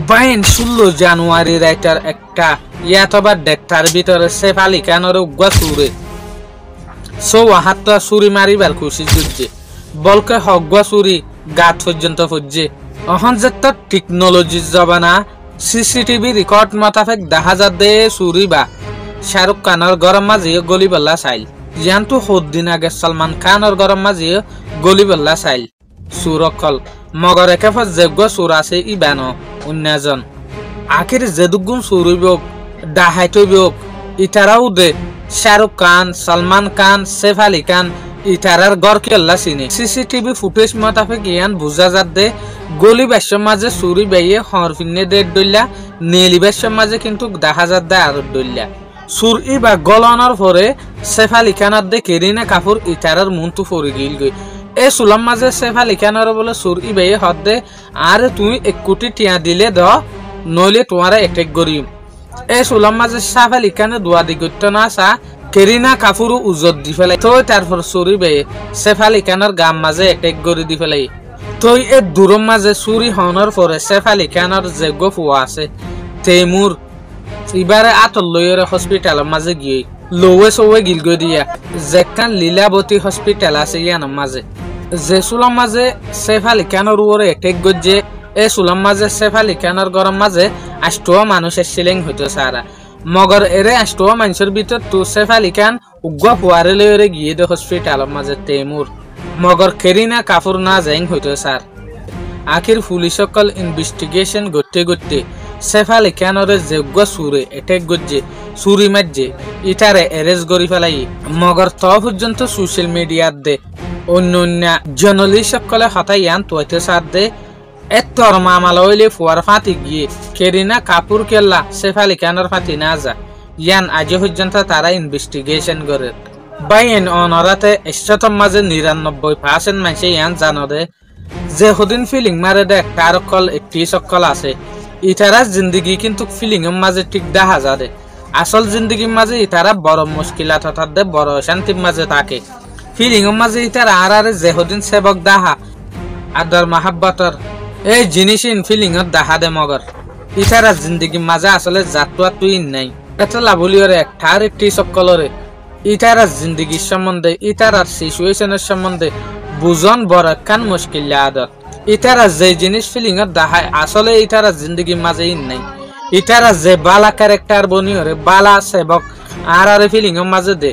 বাইন 16 জানুয়ারি writer একটা ইয়াতবার ডেকটার ভিতরে safe Ali খানের উগ্র সুরে হাতটা চুরি মারিবার খুশি যুদ্ধে বলকে হগুয়া চুরি গাত পর্যন্ত পড়ছে অহন যে টেকনোলজির জবানা সিসিটিভি রেকর্ড মোতাবেক দেখা যা দে চুরি বা শাহরুখ খানের গরম মাঝে গলিবল্লা চাইল ইয়ানতো সদিন আগে সলমান খানের গরম মাঝে গলিবল্লা চাইল সুরকল মগর একেফা যোগ্য সুর আছে ইবানো অন্যজন আখির যেদুগুন সুরইব ডাহাইতইব ইতারাও দে শাহরুখ খান সলমান খান সেফ আলী খান ইতারার গড় কেল্লা চিনে সিসিটিভি ফুটেজ মোতাবেক ইয়ান বুঝা যাত দে গলি বাস্যর মাঝে চুরি বাইয়ে হর ফিনে দেড় ডইলা নেলি বাস্যর মাঝে কিন্তু দেখা যাত দে আর ডইলা সুর ইবা গলনের পরে সেফ আলী খানের দে কেরিনা কাপুর ইতারার মনটু ফরি গিল গই এ সুলাম মাঝে সেফ আলী খানের বলে সুর ইবাইয়ে হদ দে আর তুমি 1 কোটি টিয়া দিলে দ নইলে তোমারা এটেক করিম এ সুলাম মাঝে সেফ আলী খানে দোয়া দি করতে না সা কেরিনা কাপুর উজত দি ফেলাই তো তারপর চুরি বেয়ে সেফ আলী খানের গাম মাঝে এটেক করে দি ফেলাই তো এ দূরম মাঝে চুরি হওয়ার পরে সেফ আলী খানের যে ফুয়া আছে তেমুর এবারে আতল লইরে হসপিটালের মাঝে গিয়ে লৌয়ে সৌয়ে গিলগৈ দিয়া যেখান লীলাবতী হসপিটাল আছে ইয়ানোর মাঝে যে সুলাম মাঝে সেফ আলী খানের উপরে এটেক গজ্জে এ সুলাম মাঝে সেফ আলী খানের গরম মাঝে 8 মানুষের সিলিং হইতো সারা মগর এরে 8 মানুষের ভিতর তো সেফ আলী খান উগ্র ফুয়ারে লইরে গিয়ে দে হসপিটালের মাঝে তেমুর মগর কেরিনা কাপুর না যাইং হইতো স্যার আখির পুলিশ সকল ইনভেস্টিগেশন করতে করতে সেফ আলী খানের যোগ্য সুরে এটেক গজ্জে চুরি মারজে ইটারে এরেস্ট করি ফেলাই মগর ত পর্যন্ত সোশ্যাল মিডিয়াত দে অন্য অন্য জার্নালিস্ট সকলে হতাই ইয়ান তোয়াইতে সার দে এত্তর মামালা হইলে ফুয়ার ফাঁতি গিয়ে কেরিনা কাপুর কেল্লা সেফ আলী খানের ফাঁতি না যা ইয়ান আজ পর্যন্ত তারা ইনভেস্টিগেশন করে বাইন অনরাতে 100 মাঝে 99% মানুষে ইয়ান জানো দে যে হদিন ফিলিং মারে দে কার কল একটি সকল আছে ইতারা জিন্দগি কিন্তু ফিলিং এর মাঝে ঠিক দেখা যাবে আসল জিন্দগির মাঝে ইতারা বড় মুশকিলাত হঠাৎ দে বড় শান্তির মাঝে থাকে ফিলিং এর মাঝে ইতারা আর যে হদিন সেবক দাহা আদর মাহাব্বতর এই জিনিস ইন ফিলিং এর দেখা দে মগর ইতারা জিন্দগির মাঝে আসলে জাতুয়া তুই নাই এটা লাভলিওরে একটার একটি সকলরে ইতারা জিন্দগির সম্বন্ধে ইতারার সিচুয়েশনের সম্বন্ধে বুঝন বড় কান মুশকিল আদর ইতারা যে জিনিস ফিলিং এর দেখায় আসলে ইতারা জিন্দগির মাঝে ইন নাই ইতারা যে বালা ক্যারেক্টার বনিওরে বালা সেবক আর ফিলিং এর মাঝে দে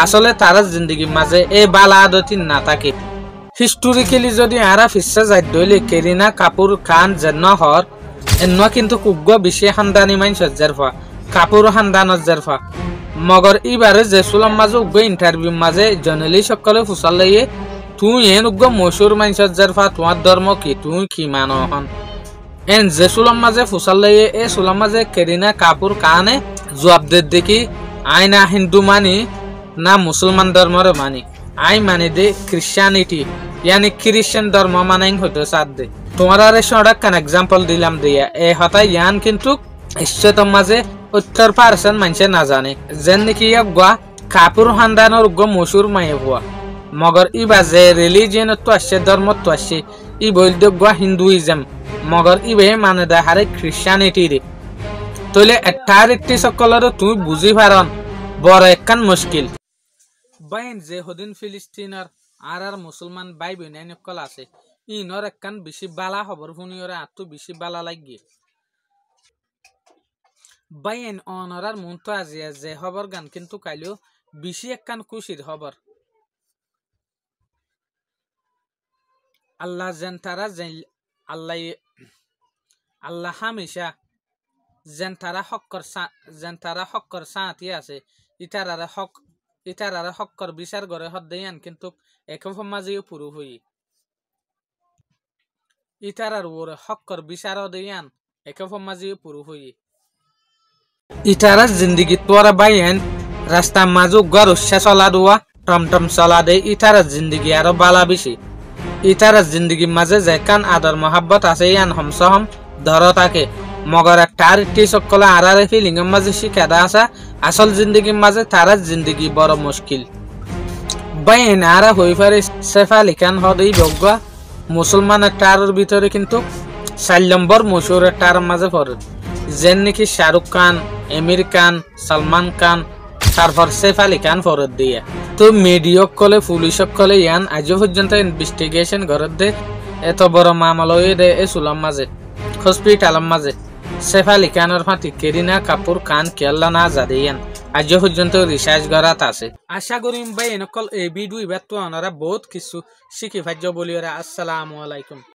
আসলে তারা জিন্দগির মাঝে এই বালা আদতি না থাকে হিস্টোরিক্যালি যদি আরা ফিসা যাই দইলে কেরিনা কাপুর খান যেন হর এন্ন কিন্তু কুগ্গ বেশি খানদানি মানুষের জারফা কাপুর খানদানের জারফা মগর এবারে যে সুলাম মাঝে উগ্গ ইন্টারভিউ মাঝে জার্নালিস্ট সকলে ফুসাল লাইয়ে তুই এন উগ্গ মশুর মানুষের জারফা তোমার ধর্ম কি তুই কি মানো হন এন যে সুলাম মাঝে ফুসাল লাইয়ে এ সুলাম মাঝে কেরিনা কাপুর কানে জবাব দে দেখি আই না হিন্দু মানি না মুসলমান ধর্মরে মানি আই মানে দে ক্রিশ্চিয়ানিটি यानी ख्रिश्चियन धर्म माने হইতো সাদ দে তোমারা রে সড়ক কান एग्जांपल দিলাম দিয়া এ হতা ইয়ান কিন্তু ইচ্ছাতম মাঝে 70% মানুষে না জানে যেন নাকি গা কাপুর খানদানের গো মশুর মায়ে হওয়া মগর ই বাজে রিলিজিয়ন তো আসে ধর্ম তো আসে ই বইল দে গা হিন্দুইজম মগর ই বে মানে দে হারে খ্রিশ্চিয়ানিটি রে তোলে এটার একটি সকলরে তুই বুঝি পারন বড় একখান মুশকিল বাইন যে হদিন ফিলিস্তিনের আর মুসলমান ভাই বোন নকল আছে ইনর একখান বেশি বালা খবর শুনিওরে আতো বেশি বালা লাগে বাইন অনরার মন তো আজিয়া যে খবর গান কিন্তু কাইলেও বেশি একখান খুশির খবর আল্লাহ যেন তারা আল্লাহ হামেশা যেন তারা হক্কর সাথী আছে ইতারারে হক্কর বিচার করে হদ্দাইয়ান কিন্তু একফ মাঝেও পুরো হই ইতারার ওরে হক্কর বিচার দেয়ান একফ মাঝেও পুরো হই ইতারার জিন্দগি তোরা বাইয়ান রাস্তা মাঝু গরুষা চলা দোয়া টমটম চলা দে ইতারার জিন্দগি আরো বালা বেশি ইতারার জিন্দগির মাঝে যেখান আদর মহাব্বত আছে ইয়ান হমসহম ধর থাকে মগর একটার একটি সকলে আর ফিলিং এর মাঝে শিখাদা আসা আসল জিন্দগির মাঝে তারা জিন্দগি বড় মুশকিল বাইন আরা হই পারে সেফ আলী খান হদই বগ্গা মুসলমান একটার ভিতরে কিন্তু 4 নম্বর মশুর তার মাঝে পড়ে যেন নাকি শাহরুখ খান, আমির খান, সালমান খান, তারপর সৈফ আলী খান ফরত দিয়ে। তো মিডিয়ক কলে পুলিশক কলে ইয়ান আজও পর্যন্ত ইনভেস্টিগেশন ঘরত দে এত বড় মামলা হয়ে দে এ সুলাম মাঝে হসপিটালের মাঝে সৈফ আলী খানের ফাঁটি কেরিনা কাপুর খান কেল্লা না যাদে ইয়ান আজও পর্যন্ত রিসার্চ করাত আছে। আশা করিম ভাই এনেকল এই ভিডিও এবার তো ওনারা বহুত কিছু শিখি ভাজ্য বলি। আসসালামু আলাইকুম।